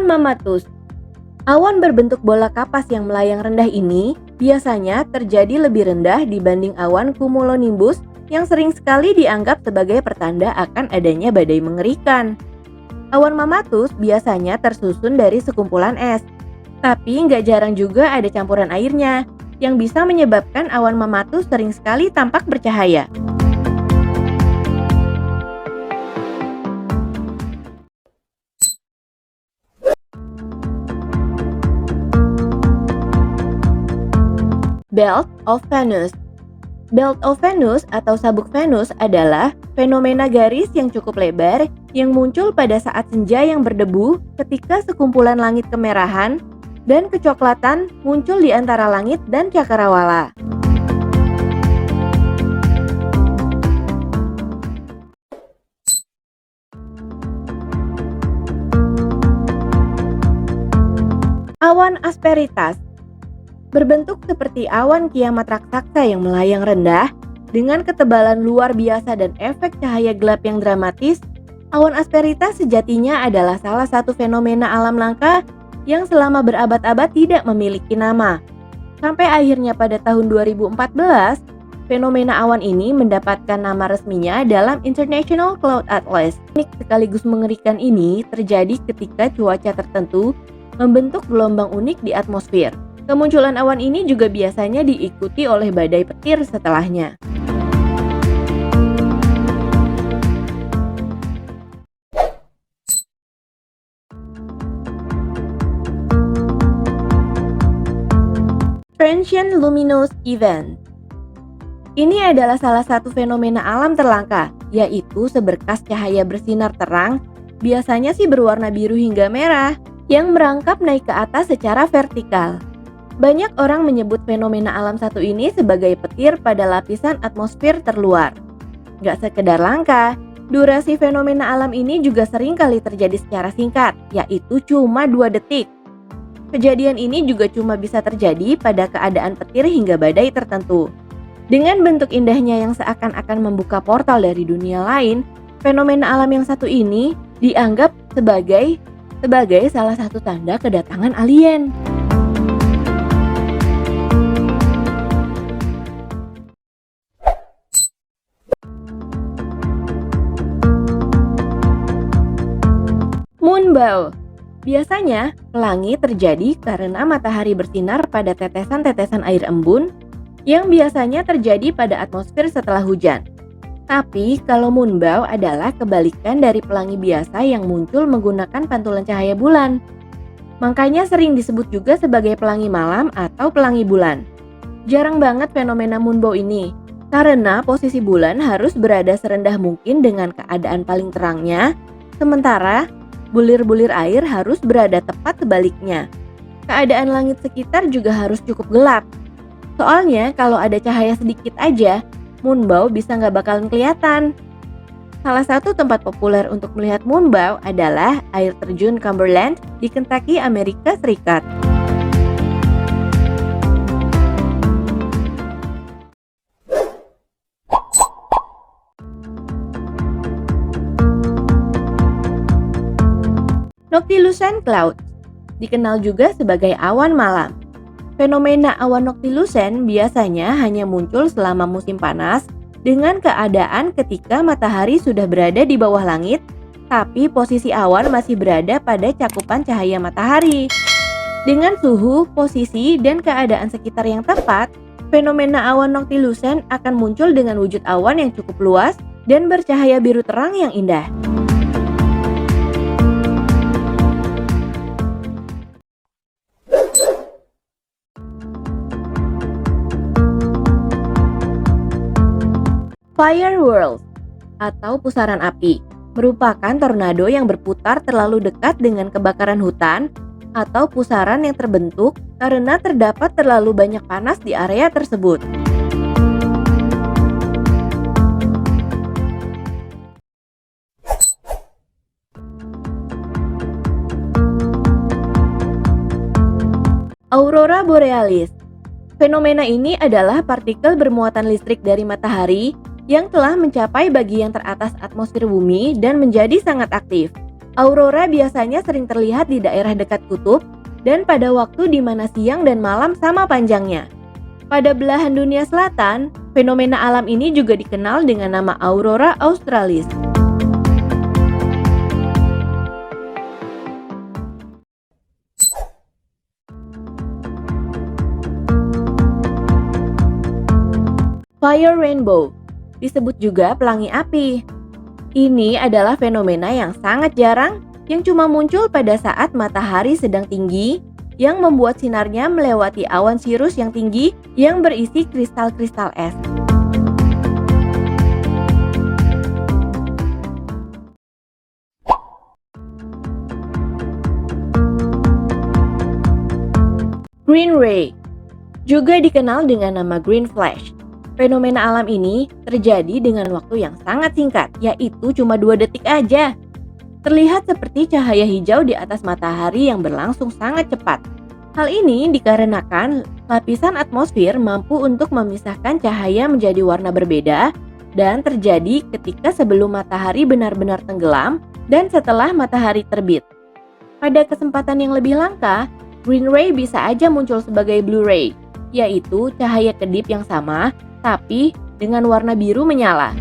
Awan mamatus. Awan berbentuk bola kapas yang melayang rendah ini biasanya terjadi lebih rendah dibanding awan cumulonimbus yang sering sekali dianggap sebagai pertanda akan adanya badai mengerikan. Awan mamatus biasanya tersusun dari sekumpulan es, tapi nggak jarang juga ada campuran airnya, yang bisa menyebabkan awan mamatus sering sekali tampak bercahaya. Belt of Venus. Belt of Venus atau sabuk Venus adalah fenomena garis yang cukup lebar yang muncul pada saat senja yang berdebu ketika sekumpulan langit kemerahan dan kecoklatan muncul di antara langit dan cakrawala. Awan asperitas berbentuk seperti awan kiamat raksasa yang melayang rendah dengan ketebalan luar biasa dan efek cahaya gelap yang dramatis. Awan asperitas sejatinya adalah salah satu fenomena alam langka yang selama berabad-abad tidak memiliki nama. Sampai akhirnya pada tahun 2014, fenomena awan ini mendapatkan nama resminya dalam International Cloud Atlas. Unik sekaligus mengerikan ini terjadi ketika cuaca tertentu membentuk gelombang unik di atmosfer. Kemunculan awan ini juga biasanya diikuti oleh badai petir setelahnya. Transient luminous event. Ini adalah salah satu fenomena alam terlangka, yaitu seberkas cahaya bersinar terang, biasanya sih berwarna biru hingga merah, yang merangkap naik ke atas secara vertikal. Banyak orang menyebut fenomena alam satu ini sebagai petir pada lapisan atmosfer terluar. Gak sekedar langka, durasi fenomena alam ini juga sering kali terjadi secara singkat, yaitu cuma 2 detik. Kejadian ini juga cuma bisa terjadi pada keadaan petir hingga badai tertentu. Dengan bentuk indahnya yang seakan-akan membuka portal dari dunia lain, fenomena alam yang satu ini dianggap sebagai salah satu tanda kedatangan alien. Moonbow. Biasanya, pelangi terjadi karena matahari bersinar pada tetesan-tetesan air embun yang biasanya terjadi pada atmosfer setelah hujan. Tapi, kalau moonbow adalah kebalikan dari pelangi biasa yang muncul menggunakan pantulan cahaya bulan. Makanya sering disebut juga sebagai pelangi malam atau pelangi bulan. Jarang banget fenomena moonbow ini, karena posisi bulan harus berada serendah mungkin dengan keadaan paling terangnya, sementara bulir-bulir air harus berada tepat sebaliknya. Keadaan langit sekitar juga harus cukup gelap. Soalnya kalau ada cahaya sedikit aja, moonbow bisa nggak bakalan kelihatan. Salah satu tempat populer untuk melihat moonbow adalah air terjun Cumberland di Kentucky, Amerika Serikat. Noctilucent Cloud dikenal juga sebagai awan malam. Fenomena awan noctilucent biasanya hanya muncul selama musim panas dengan keadaan ketika matahari sudah berada di bawah langit, tapi posisi awan masih berada pada cakupan cahaya matahari. Dengan suhu, posisi, dan keadaan sekitar yang tepat, fenomena awan noctilucent akan muncul dengan wujud awan yang cukup luas dan bercahaya biru terang yang indah. Fireworks atau pusaran api merupakan tornado yang berputar terlalu dekat dengan kebakaran hutan atau pusaran yang terbentuk karena terdapat terlalu banyak panas di area tersebut. Aurora borealis. Fenomena ini adalah partikel bermuatan listrik dari matahari yang telah mencapai bagian teratas atmosfer bumi dan menjadi sangat aktif. Aurora biasanya sering terlihat di daerah dekat kutub dan pada waktu di mana siang dan malam sama panjangnya. Pada belahan dunia selatan, fenomena alam ini juga dikenal dengan nama Aurora Australis. Fire rainbow, disebut juga pelangi api. Ini adalah fenomena yang sangat jarang yang cuma muncul pada saat matahari sedang tinggi yang membuat sinarnya melewati awan sirus yang tinggi yang berisi kristal-kristal es. Green ray, juga dikenal dengan nama green flash. Fenomena alam ini terjadi dengan waktu yang sangat singkat, yaitu cuma 2 detik aja. Terlihat seperti cahaya hijau di atas matahari yang berlangsung sangat cepat. Hal ini dikarenakan lapisan atmosfer mampu untuk memisahkan cahaya menjadi warna berbeda dan terjadi ketika sebelum matahari benar-benar tenggelam dan setelah matahari terbit. Pada kesempatan yang lebih langka, green ray bisa aja muncul sebagai blue ray, yaitu cahaya kedip yang sama tapi dengan warna biru menyala.